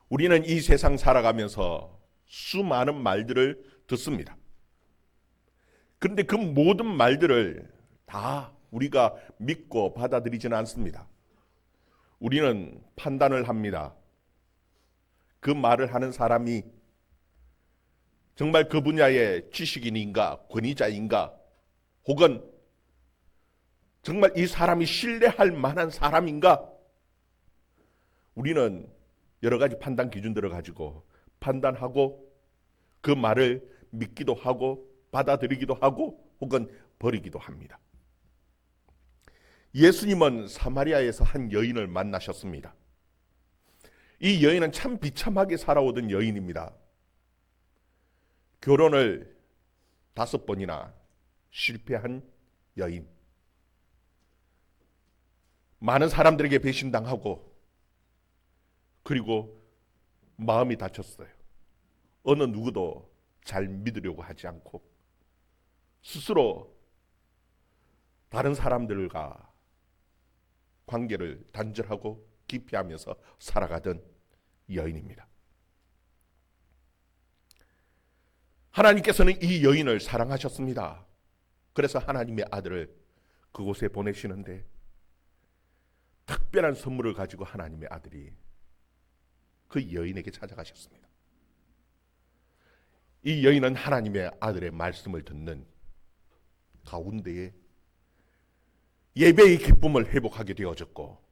우리는 이 세상 살아가면서 수많은 말들을 듣습니다. 그런데 그 모든 말들을 다 우리가 믿고 받아들이지는 않습니다. 우리는 판단을 합니다. 그 말을 하는 사람이 정말 그 분야의 지식인인가, 권위자인가, 혹은 정말 이 사람이 신뢰할 만한 사람인가? 우리는 여러 가지 판단 기준들을 가지고 판단하고 그 말을 믿기도 하고 받아들이기도 하고 혹은 버리기도 합니다. 예수님은 사마리아에서 한 여인을 만나셨습니다. 이 여인은 참 비참하게 살아오던 여인입니다. 결혼을 5번이나 실패한 여인. 많은 사람들에게 배신당하고 그리고 마음이 다쳤어요. 어느 누구도 잘 믿으려고 하지 않고 스스로 다른 사람들과 관계를 단절하고 기피하면서 살아가던 여인입니다. 하나님께서는 이 여인을 사랑하셨습니다. 그래서 하나님의 아들을 그곳에 보내시는데 특별한 선물을 가지고 하나님의 아들이 그 여인에게 찾아가셨습니다. 이 여인은 하나님의 아들의 말씀을 듣는 가운데에 예배의 기쁨을 회복하게 되어졌고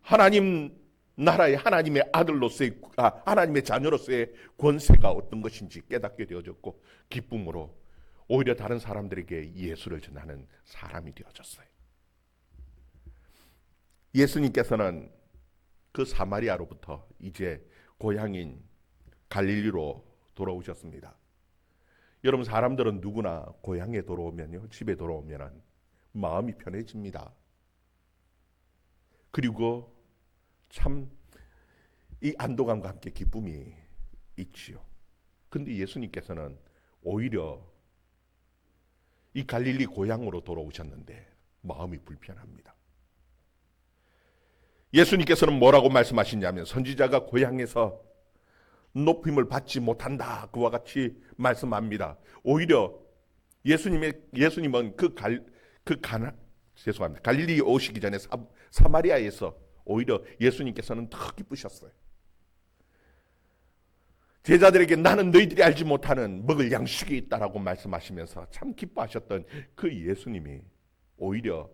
하나님 나라의 하나님의 아들로서의 하나님의 자녀로서의 권세가 어떤 것인지 깨닫게 되어졌고 기쁨으로 오히려 다른 사람들에게 예수를 전하는 사람이 되어졌어요. 예수님께서는 그 사마리아로부터 이제 고향인 갈릴리로 돌아오셨습니다. 여러분 사람들은 누구나 고향에 돌아오면요, 집에 돌아오면 마음이 편해집니다. 그리고 참 이 안도감과 함께 기쁨이 있지요. 근데 예수님께서는 오히려 이 갈릴리 고향으로 돌아오셨는데 마음이 불편합니다. 예수님께서는 뭐라고 말씀하시냐면 선지자가 고향에서 높임을 받지 못한다 그와 같이 말씀합니다. 오히려 예수님은 갈릴리에 오시기 전에 사마리아에서 오히려 예수님께서는 더 기쁘셨어요. 제자들에게 나는 너희들이 알지 못하는 먹을 양식이 있다라고 말씀하시면서 참 기뻐하셨던 그 예수님이 오히려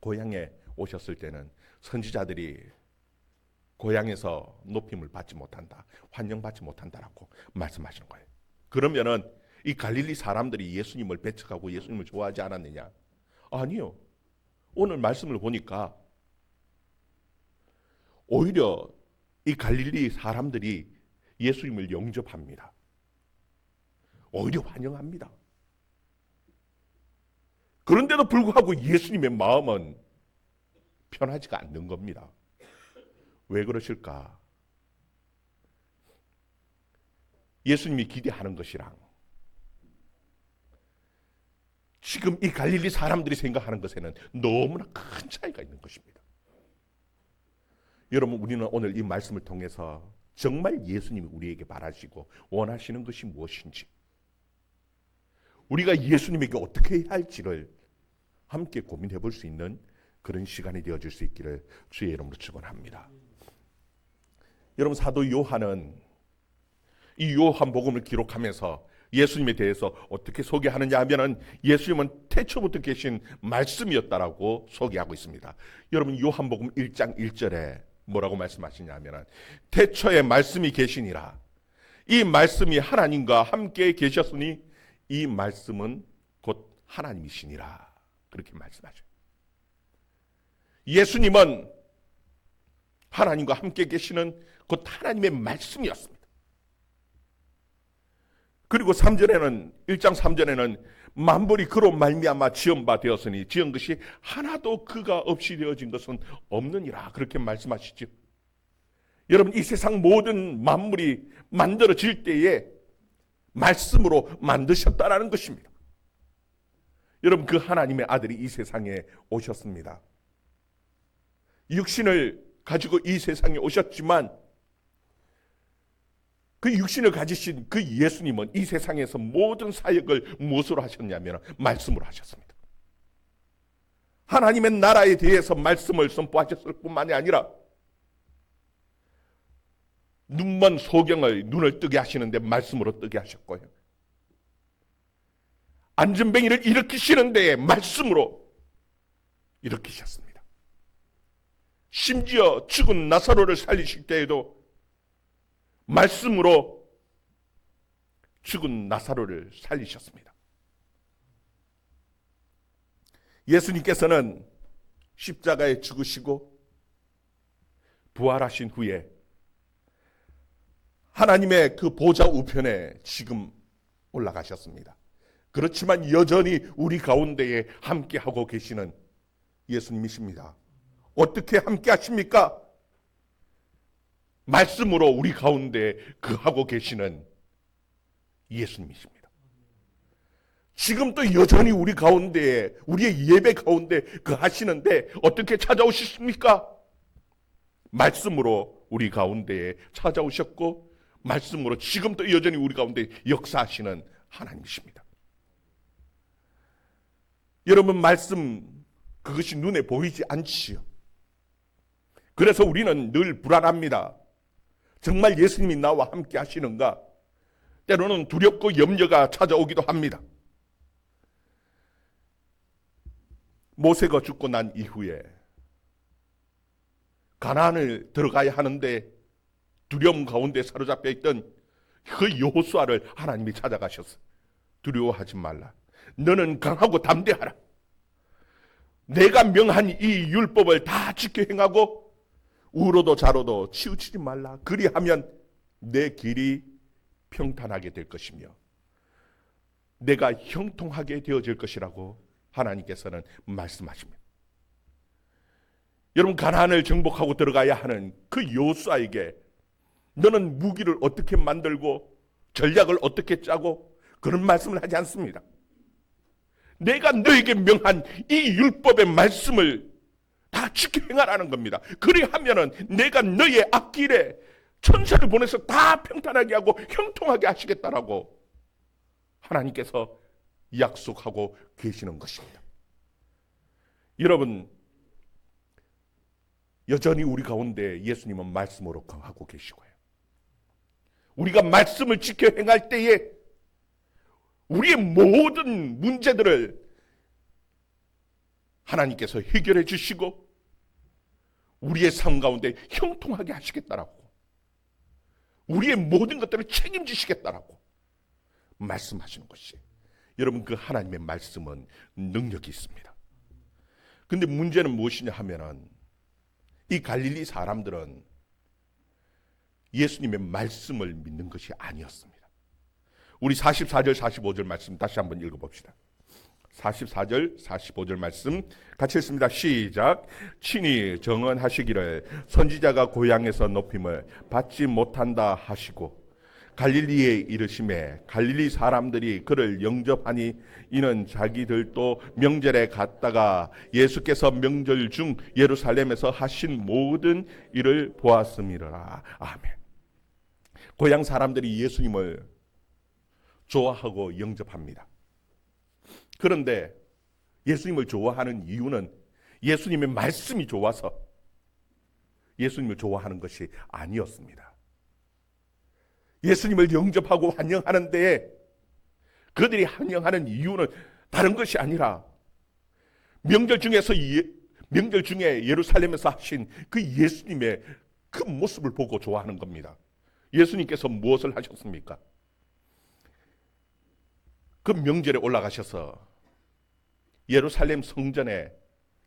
고향에 오셨을 때는 선지자들이 고향에서 높임을 받지 못한다, 환영받지 못한다라고 말씀하시는 거예요. 그러면은 이 갈릴리 사람들이 예수님을 배척하고 예수님을 좋아하지 않았느냐? 아니요. 오늘 말씀을 보니까 오히려 이 갈릴리 사람들이 예수님을 영접합니다. 오히려 환영합니다. 그런데도 불구하고 예수님의 마음은 편하지가 않는 겁니다. 왜 그러실까? 예수님이 기대하는 것이랑 지금 이 갈릴리 사람들이 생각하는 것에는 너무나 큰 차이가 있는 것입니다. 여러분 우리는 오늘 이 말씀을 통해서 정말 예수님이 우리에게 바라시고 원하시는 것이 무엇인지 우리가 예수님에게 어떻게 해야 할지를 함께 고민해 볼 수 있는 그런 시간이 되어질 수 있기를 주의 이름으로 축원합니다. 여러분 사도 요한은 이 요한복음을 기록하면서 예수님에 대해서 어떻게 소개하느냐 하면은 예수님은 태초부터 계신 말씀이었다라고 소개하고 있습니다. 여러분 요한복음 1장 1절에 뭐라고 말씀하시냐 하면은 태초에 말씀이 계시니라. 이 말씀이 하나님과 함께 계셨으니 이 말씀은 곧 하나님이시니라. 그렇게 말씀하죠. 예수님은 하나님과 함께 계시는 곧 하나님의 말씀이었습니다. 그리고 3절에는 1장 3절에는 만물이 그로 말미암아 지은 바 되었으니 지은 것이 하나도 그가 없이 되어진 것은 없느니라. 그렇게 말씀하시죠. 여러분 이 세상 모든 만물이 만들어질 때에 말씀으로 만드셨다라는 것입니다. 여러분 그 하나님의 아들이 이 세상에 오셨습니다. 육신을 가지고 이 세상에 오셨지만 그 육신을 가지신 그 예수님은 이 세상에서 모든 사역을 무엇으로 하셨냐면 말씀으로 하셨습니다. 하나님의 나라에 대해서 말씀을 선포하셨을 뿐만이 아니라 눈먼 소경을 눈을 뜨게 하시는데 말씀으로 뜨게 하셨고요. 안전뱅이를 일으키시는 데에 말씀으로 일으키셨습니다. 심지어 죽은 나사로를 살리실 때에도 말씀으로 죽은 나사로를 살리셨습니다. 예수님께서는 십자가에 죽으시고 부활하신 후에 하나님의 그 보좌 우편에 지금 올라가셨습니다. 그렇지만 여전히 우리 가운데에 함께하고 계시는 예수님이십니다. 어떻게 함께 하십니까? 말씀으로 우리 가운데 거하고 계시는 예수님이십니다. 지금 또 여전히 우리 가운데에, 우리의 예배 가운데 거하시는데 어떻게 찾아오셨습니까? 말씀으로 우리 가운데에 찾아오셨고 말씀으로 지금도 여전히 우리 가운데 역사하시는 하나님이십니다. 여러분, 말씀 그것이 눈에 보이지 않지요. 그래서 우리는 늘 불안합니다. 정말 예수님이 나와 함께 하시는가? 때로는 두렵고 염려가 찾아오기도 합니다. 모세가 죽고 난 이후에 가나안을 들어가야 하는데 두려움 가운데 사로잡혀 있던 그 여호수아를 하나님이 찾아가셨어요. 두려워하지 말라. 너는 강하고 담대하라. 내가 명한 이 율법을 다 지켜 행하고 우로도 좌로도 치우치지 말라. 그리하면 내 길이 평탄하게 될 것이며 내가 형통하게 되어질 것이라고 하나님께서는 말씀하십니다. 여러분, 가나안을 정복하고 들어가야 하는 그 여호수아에게 너는 무기를 어떻게 만들고 전략을 어떻게 짜고 그런 말씀을 하지 않습니다. 내가 너에게 명한 이 율법의 말씀을 다 지켜 행하라는 겁니다. 그리하면은 내가 너의 앞길에 천사를 보내서 다 평탄하게 하고 형통하게 하시겠다라고 하나님께서 약속하고 계시는 것입니다. 여러분, 여전히 우리 가운데 예수님은 말씀으로 강하고 계시고요. 우리가 말씀을 지켜 행할 때에 우리의 모든 문제들을 하나님께서 해결해 주시고 우리의 삶 가운데 형통하게 하시겠다라고, 우리의 모든 것들을 책임지시겠다라고 말씀하시는 것이, 여러분, 그 하나님의 말씀은 능력이 있습니다. 근데 문제는 무엇이냐 하면은 이 갈릴리 사람들은 예수님의 말씀을 믿는 것이 아니었습니다. 우리 44절 45절 말씀 다시 한번 읽어봅시다. 44절 45절 말씀 같이 읽습니다. 시작. 친히 정언하시기를 선지자가 고향에서 높임을 받지 못한다 하시고 갈릴리에 이르심에 갈릴리 사람들이 그를 영접하니 이는 자기들도 명절에 갔다가 예수께서 명절 중 예루살렘에서 하신 모든 일을 보았음이라. 아멘. 고향 사람들이 예수님을 좋아하고 영접합니다. 그런데 예수님을 좋아하는 이유는 예수님의 말씀이 좋아서 예수님을 좋아하는 것이 아니었습니다. 예수님을 영접하고 환영하는 데에 그들이 환영하는 이유는 다른 것이 아니라 명절 중에 예루살렘에서 하신 그 예수님의 그 모습을 보고 좋아하는 겁니다. 예수님께서 무엇을 하셨습니까? 그 명절에 올라가셔서 예루살렘 성전에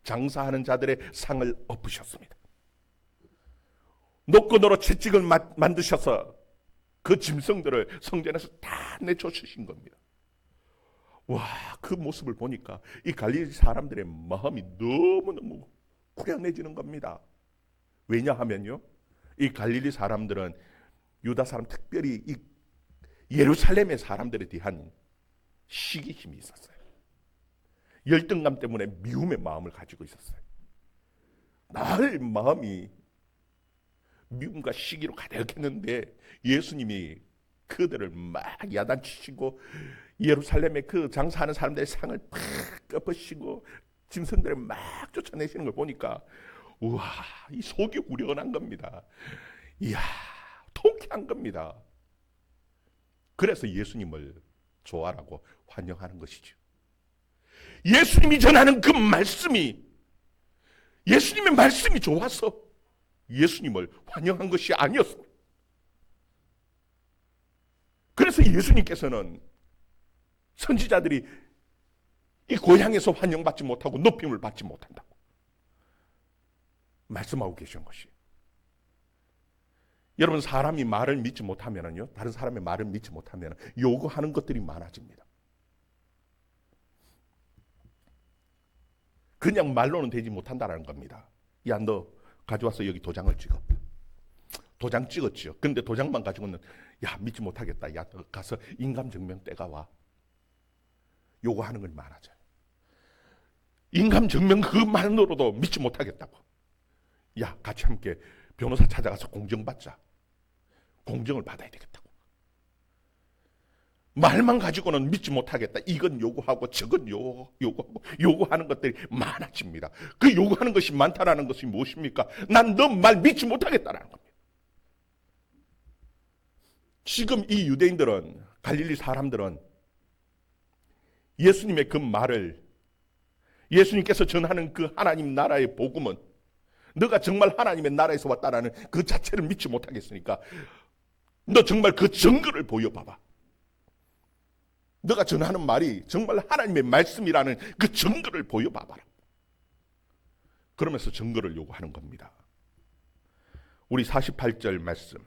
장사하는 자들의 상을 엎으셨습니다. 노끈으로 채찍을 만드셔서 그 짐승들을 성전에서 다 내쫓으신 겁니다. 와, 그 모습을 보니까 이 갈릴리 사람들의 마음이 너무너무 후련해지는 겁니다. 왜냐하면요, 이 갈릴리 사람들은 유다 사람, 특별히 이 예루살렘의 사람들에 대한 시기심이 있었어요. 열등감 때문에 미움의 마음을 가지고 있었어요. 늘 마음이 미움과 시기로 가득했는데 예수님이 그들을 막 야단치시고 예루살렘에 그 장사하는 사람들의 상을 팍 꺾으시고 짐승들을 막 쫓아내시는 걸 보니까 우와, 이 속이 후련한 겁니다. 이야, 통쾌한 겁니다. 그래서 예수님을 좋아하고 환영하는 것이죠. 예수님이 전하는 그 말씀이, 예수님의 말씀이 좋아서 예수님을 환영한 것이 아니었습니다. 그래서 예수님께서는 선지자들이 이 고향에서 환영받지 못하고 높임을 받지 못한다고 말씀하고 계신 것이. 여러분, 사람이 말을 믿지 못하면요, 다른 사람의 말을 믿지 못하면 요구하는 것들이 많아집니다. 그냥 말로는 되지 못한다는 겁니다. 야, 너 가져와서 여기 도장을 찍어. 도장 찍었지요. 근데 도장만 가지고는 야, 믿지 못하겠다. 야, 너 가서 인감증명 떼가와. 요구하는 건 많아져요. 인감증명 그만으로도 믿지 못하겠다고. 야, 같이 함께 변호사 찾아가서 공정받자. 공정을 받아야 되겠다고. 말만 가지고는 믿지 못하겠다. 이건 요구하고 저건 요구하고 요구하는 것들이 많아집니다. 그 요구하는 것이 많다라는 것이 무엇입니까? 난 너 말 믿지 못하겠다라는 겁니다. 지금 이 유대인들은, 갈릴리 사람들은 예수님의 그 말을, 예수님께서 전하는 그 하나님 나라의 복음은 너가 정말 하나님의 나라에서 왔다라는 그 자체를 믿지 못하겠으니까 너 정말 그 증거를 보여봐봐. 너가 전하는 말이 정말 하나님의 말씀이라는 그 증거를 보여봐봐라. 그러면서 증거를 요구하는 겁니다. 우리 48절 말씀,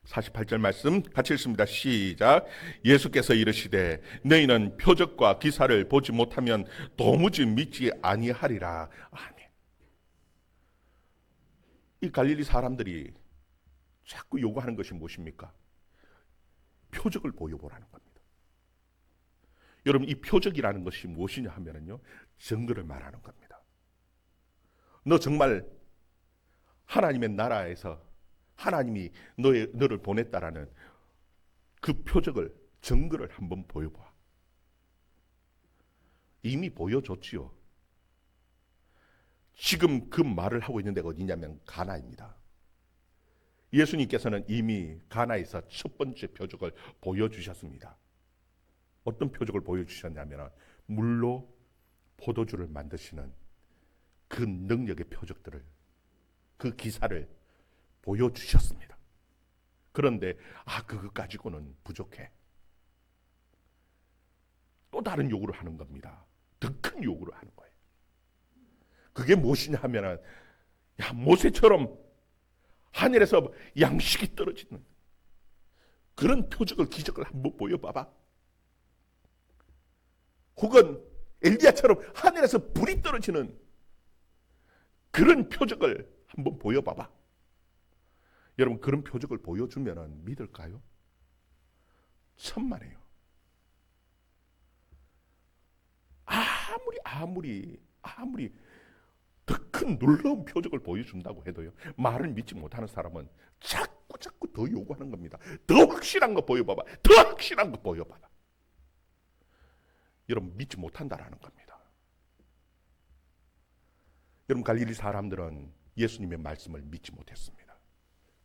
48절 말씀 같이 읽습니다. 시작. 예수께서 이르시되 너희는 표적과 기사를 보지 못하면 도무지 믿지 아니하리라. 아멘. 이 갈릴리 사람들이 자꾸 요구하는 것이 무엇입니까? 표적을 보여보라는 겁니다. 여러분, 이 표적이라는 것이 무엇이냐 하면요, 증거를 말하는 겁니다. 너 정말 하나님의 나라에서 하나님이 너를 보냈다라는 그 표적을, 증거를 한번 보여봐. 이미 보여줬지요. 지금 그 말을 하고 있는 데가 어디냐면 가나입니다. 예수님께서는 이미 가나에서 첫 번째 표적을 보여주셨습니다. 어떤 표적을 보여주셨냐면 물로 포도주를 만드시는 그 능력의 표적들을, 그 기사를 보여주셨습니다. 그런데 그거 가지고는 부족해. 또 다른 요구를 하는 겁니다. 더 큰 요구를 하는 거예요. 그게 무엇이냐 하면은 야, 모세처럼 하늘에서 양식이 떨어지는 그런 표적을, 기적을 한번 보여봐봐. 혹은 엘리야처럼 하늘에서 불이 떨어지는 그런 표적을 한번 보여봐봐. 여러분, 그런 표적을 보여주면 믿을까요? 천만에요. 아무리 더 큰 놀라운 표적을 보여준다고 해도요, 말을 믿지 못하는 사람은 자꾸 더 요구하는 겁니다. 더 확실한 거 보여봐봐. 더 확실한 거 보여봐봐. 여러분, 믿지 못한다라는 겁니다. 여러분, 갈릴리 사람들은 예수님의 말씀을 믿지 못했습니다.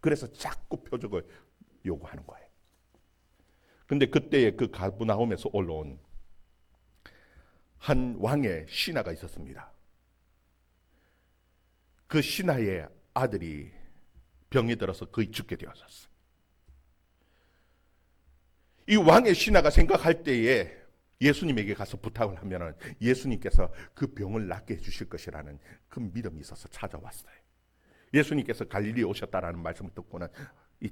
그래서 자꾸 표적을 요구하는 거예요. 그런데 그때의 그 가브나움에서 올라온 한 왕의 신하가 있었습니다. 그 신하의 아들이 병이 들어서 거의 죽게 되었었어요. 이 왕의 신하가 생각할 때에 예수님에게 가서 부탁을 하면 예수님께서 그 병을 낫게 해주실 것이라는 그 믿음이 있어서 찾아왔어요. 예수님께서 갈릴리에 오셨다라는 말씀을 듣고는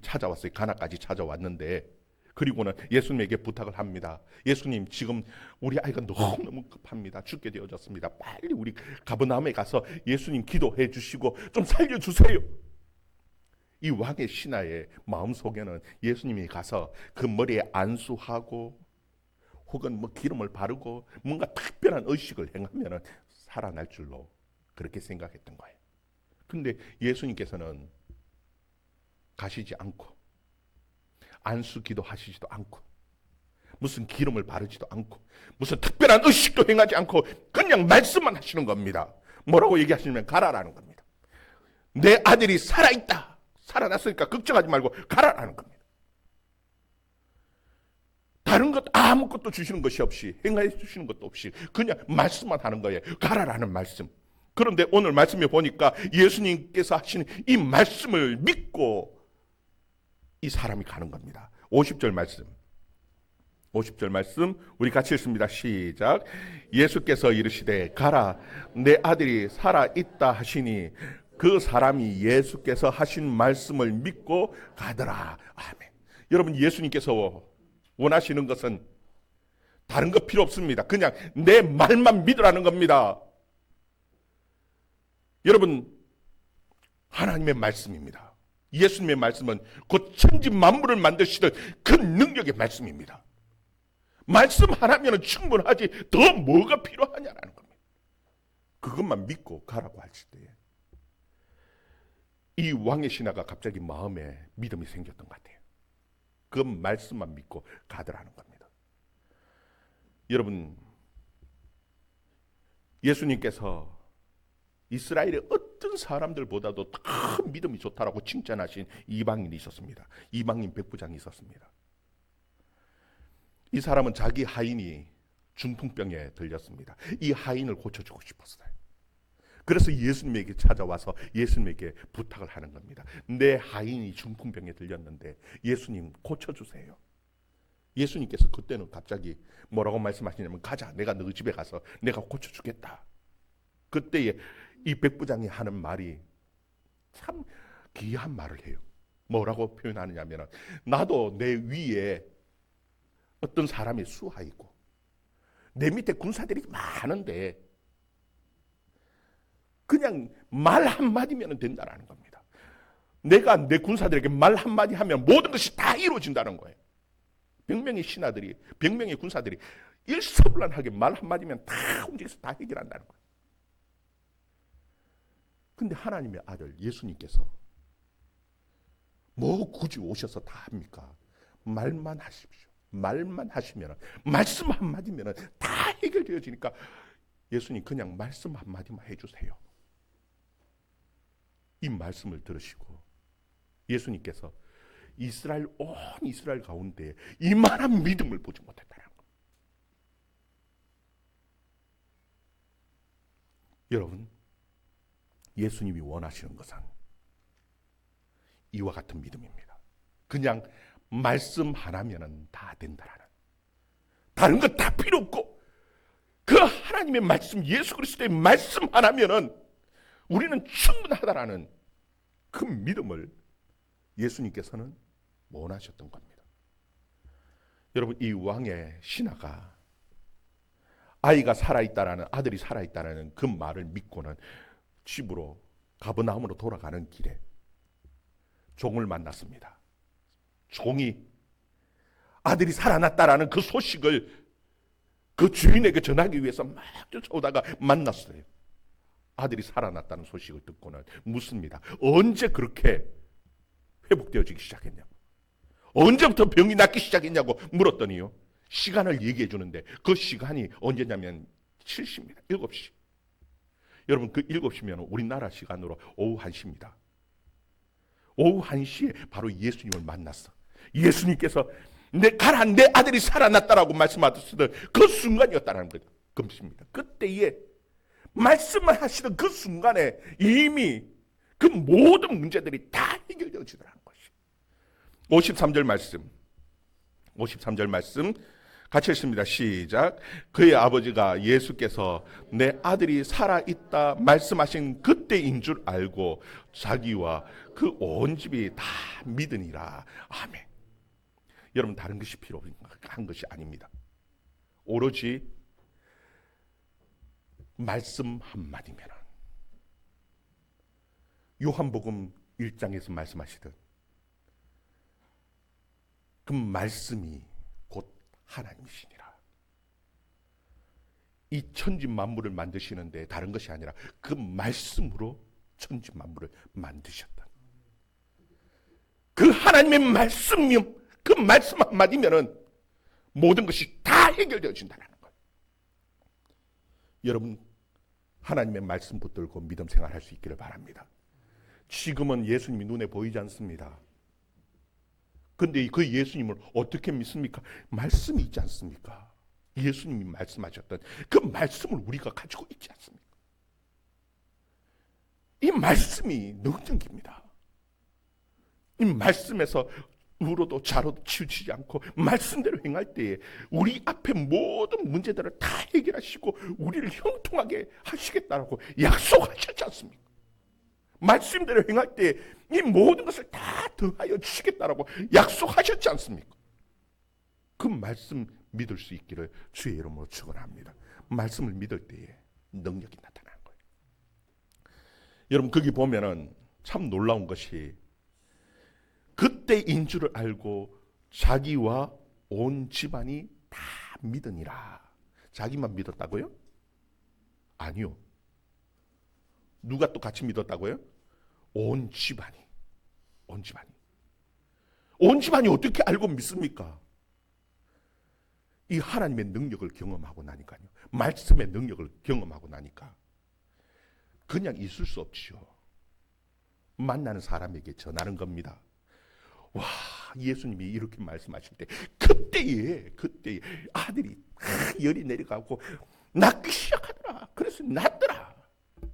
찾아왔어요. 가나까지 찾아왔는데, 그리고는 예수님에게 부탁을 합니다. 예수님, 지금 우리 아이가 너무너무 급합니다. 죽게 되어졌습니다. 빨리 우리 가버나움에 가서 예수님 기도해 주시고 좀 살려주세요. 이 왕의 신하의 마음속에는 예수님이 가서 그 머리에 안수하고 혹은 기름을 바르고 뭔가 특별한 의식을 행하면 살아날 줄로 그렇게 생각했던 거예요. 근데 예수님께서는 가시지 않고 안수 기도하시지도 않고 무슨 기름을 바르지도 않고 무슨 특별한 의식도 행하지 않고 그냥 말씀만 하시는 겁니다. 뭐라고 얘기하시냐면 가라라는 겁니다. 내 아들이 살아있다. 살아났으니까 걱정하지 말고 가라라는 겁니다. 다른 것 아무것도 주시는 것이 없이 행해 주시는 것도 없이 그냥 말씀만 하는 거예요. 가라라는 말씀. 그런데 오늘 말씀에 보니까 예수님께서 하시는 이 말씀을 믿고 이 사람이 가는 겁니다. 50절 말씀. 50절 말씀 우리 같이 읽습니다. 시작. 예수께서 이르시되 가라 내 아들이 살아있다 하시니 그 사람이 예수께서 하신 말씀을 믿고 가더라. 아멘. 여러분 예수님께서 원하시는 것은 다른 거 필요 없습니다. 그냥 내 말만 믿으라는 겁니다. 여러분 하나님의 말씀입니다. 예수님의 말씀은 곧 천지 만물을 만드시던 그 능력의 말씀입니다. 말씀 하나면 충분하지 더 뭐가 필요하냐라는 겁니다. 그것만 믿고 가라고 하실 때에 이 왕의 신하가 갑자기 마음에 믿음이 생겼던 것 같아요. 그 말씀만 믿고 가더라는 겁니다. 여러분 예수님께서 이스라엘의 어떤 사람들보다도 큰 믿음이 좋다라고 칭찬하신 이방인이 있었습니다. 이방인 백부장이 있었습니다. 이 사람은 자기 하인이 중풍병에 들렸습니다. 이 하인을 고쳐주고 싶었어요. 그래서 예수님에게 찾아와서 예수님에게 부탁을 하는 겁니다. 내 하인이 중풍병에 들렸는데 예수님 고쳐주세요. 예수님께서 그때는 갑자기 뭐라고 말씀하시냐면 가자, 내가 너 집에 가서 내가 고쳐주겠다. 그때에 이 백부장이 하는 말이 참 귀한 말을 해요. 뭐라고 표현하느냐면 나도 내 위에 어떤 사람이 수하 있고 내 밑에 군사들이 많은데 그냥 말 한마디면 된다는 겁니다. 내가 내 군사들에게 말 한마디 하면 모든 것이 다 이루어진다는 거예요. 100명의 신하들이 100명의 군사들이 일사불란하게 말 한마디면 다 움직여서 다 해결한다는 거예요. 근데 하나님의 아들 예수님께서 뭐 굳이 오셔서 다 합니까? 말만 하십시오. 말만 하시면 말씀 한마디면 다 해결되어지니까 예수님 그냥 말씀 한마디만 해주세요. 이 말씀을 들으시고 예수님께서 이스라엘 온 이스라엘 가운데 이만한 믿음을 보지 못했다는 겁니다. 여러분 예수님이 원하시는 것은 이와 같은 믿음입니다. 그냥 말씀 하나면 다 된다라는, 다른 것 다 필요 없고 그 하나님의 말씀 예수 그리스도의 말씀 하나면 우리는 충분하다라는 그 믿음을 예수님께서는 원하셨던 겁니다. 여러분 이 왕의 신하가 아이가 살아있다라는, 아들이 살아있다라는 그 말을 믿고는 집으로 가버나움으로 돌아가는 길에 종을 만났습니다. 종이 아들이 살아났다라는 그 소식을 그 주인에게 전하기 위해서 막 쫓아오다가 만났어요. 아들이 살아났다는 소식을 듣고는 묻습니다. 언제 그렇게 회복되어지기 시작했냐고, 언제부터 병이 낫기 시작했냐고 물었더니요, 시간을 얘기해 주는데 그 시간이 언제냐면 7시입니다. 7시. 여러분 그 7시면 우리나라 시간으로 오후 1시입니다. 오후 1시에 바로 예수님을 만났어. 예수님께서 가라 내 아들이 살아났다라고 말씀하셨던 그 순간이었다는 거죠. 금십니다. 그때에 말씀을 하시던 그 순간에 이미 그 모든 문제들이 다 해결되어지더라는 것이. 53절 말씀 53절 말씀 같이 읽습니다. 시작. 그의 아버지가 예수께서 내 아들이 살아있다 말씀하신 그때인 줄 알고 자기와 그 온 집이 다 믿으니라. 아멘. 여러분 다른 것이 필요한 것이 아닙니다. 오로지 말씀 한마디면, 요한복음 1장에서 말씀하시던 그 말씀이 곧 하나님이시니라. 이 천지 만물을 만드시는데 다른 것이 아니라 그 말씀으로 천지 만물을 만드셨다. 그 하나님의 말씀이, 그 말씀 한마디면은 모든 것이 다 해결되어진다는 거예요. 여러분, 하나님의 말씀 붙들고 믿음 생활할 수 있기를 바랍니다. 지금은 예수님이 눈에 보이지 않습니다. 그런데 그 예수님을 어떻게 믿습니까? 말씀이 있지 않습니까? 예수님이 말씀하셨던 그 말씀을 우리가 가지고 있지 않습니까? 이 말씀이 능력입니다. 이 말씀에서 우로도 좌로도 치우치지 않고 말씀대로 행할 때에 우리 앞에 모든 문제들을 다 해결하시고 우리를 형통하게 하시겠다라고 약속하셨지 않습니까? 말씀대로 행할 때 이 모든 것을 다 더하여 주시겠다라고 약속하셨지 않습니까? 그 말씀 믿을 수 있기를 주의 이름으로 축원합니다. 말씀을 믿을 때에 능력이 나타나는 거예요. 여러분, 거기 보면은 참 놀라운 것이 그때인 줄을 알고 자기와 온 집안이 다 믿으니라. 자기만 믿었다고요? 아니요. 누가 또 같이 믿었다고요? 온 집안이. 온 집안이 어떻게 알고 믿습니까? 이 하나님의 능력을 경험하고 나니까요. 말씀의 능력을 경험하고 나니까 그냥 있을 수 없지요. 만나는 사람에게 전하는 겁니다. 와, 예수님이 이렇게 말씀하실 때 그때에 아들이 열이 내려가고 낫기 시작하더라. 그래서 낫더라.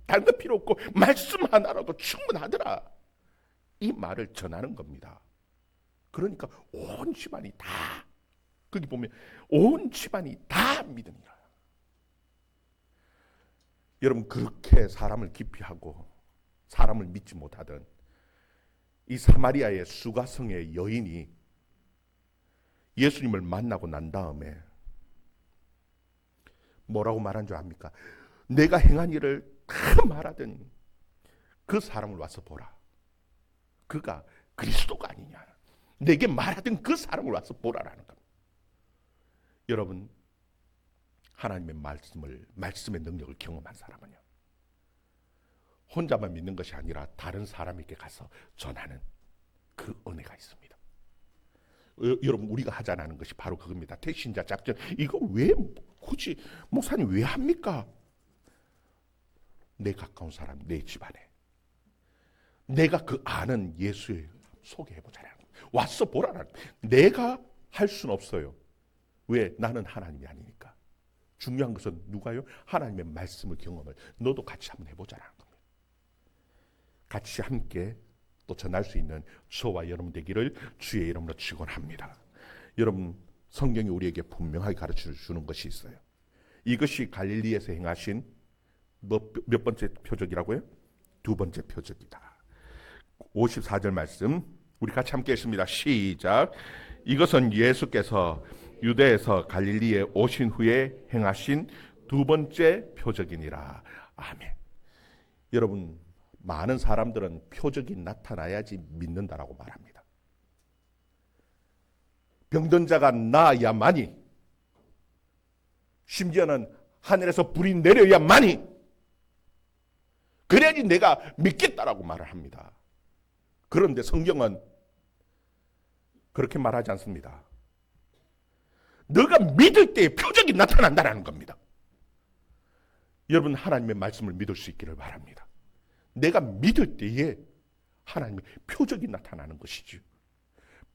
다른 거 필요 없고 말씀 하나라도 충분하더라. 이 말을 전하는 겁니다. 그러니까 온 집안이 다, 거기 보면 온 집안이 다 믿으니라. 여러분, 그렇게 사람을 기피하고 사람을 믿지 못하던 이 사마리아의 수가성의 여인이 예수님을 만나고 난 다음에 뭐라고 말한 줄 압니까? 내가 행한 일을 다 말하던 그 사람을 와서 보라. 그가 그리스도가 아니냐. 내게 말하던 그 사람을 와서 보라라는 겁니다. 여러분, 하나님의 말씀의 능력을 경험한 사람은요, 혼자만 믿는 것이 아니라 다른 사람에게 가서 전하는 그 은혜가 있습니다. 여러분, 우리가 하자는 것이 바로 그겁니다. 택신자 작전. 이거 왜 굳이 목사님 왜 합니까? 내 가까운 사람, 내 집안에 내가 그 아는 예수의 소개해보자라는 거예요. 와서 보라라는 거예요. 내가 할 수는 없어요. 왜? 나는 하나님이 아니니까. 중요한 것은 누가요? 하나님의 말씀을 경험을 너도 같이 한번 해보자라는 겁니다. 같이 함께 또 전할 수 있는 저와 여러분 되기를 주의 이름으로 축원합니다. 여러분, 성경이 우리에게 분명하게 가르쳐주는 것이 있어요. 이것이 갈릴리에서 행하신 몇 번째 표적이라고요? 두 번째 표적이다. 54절 말씀 우리 같이 함께 했습니다. 시작. 이것은 예수께서 유대에서 갈릴리에 오신 후에 행하신 두 번째 표적이니라. 아멘. 여러분, 많은 사람들은 표적이 나타나야지 믿는다라고 말합니다. 병든 자가 나아야만이, 심지어는 하늘에서 불이 내려야만이, 그래야지 내가 믿겠다라고 말을 합니다. 그런데 성경은 그렇게 말하지 않습니다. 너가 믿을 때에 표적이 나타난다는 겁니다. 여러분, 하나님의 말씀을 믿을 수 있기를 바랍니다. 내가 믿을 때에 하나님의 표적이 나타나는 것이죠.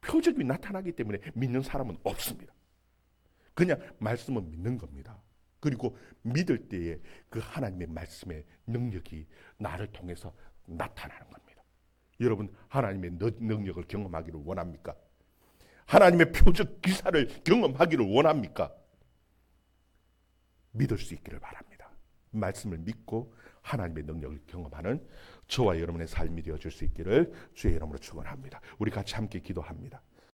표적이 나타나기 때문에 믿는 사람은 없습니다. 그냥 말씀은 믿는 겁니다. 그리고 믿을 때에 그 하나님의 말씀의 능력이 나를 통해서 나타나는 겁니다. 여러분, 하나님의 능력을 경험하기를 원합니까? 하나님의 표적 기사를 경험하기를 원합니까? 믿을 수 있기를 바랍니다. 말씀을 믿고 하나님의 능력을 경험하는 저와 여러분의 삶이 되어줄 수 있기를 주의 이름으로 축원합니다. 우리 같이 함께 기도합니다.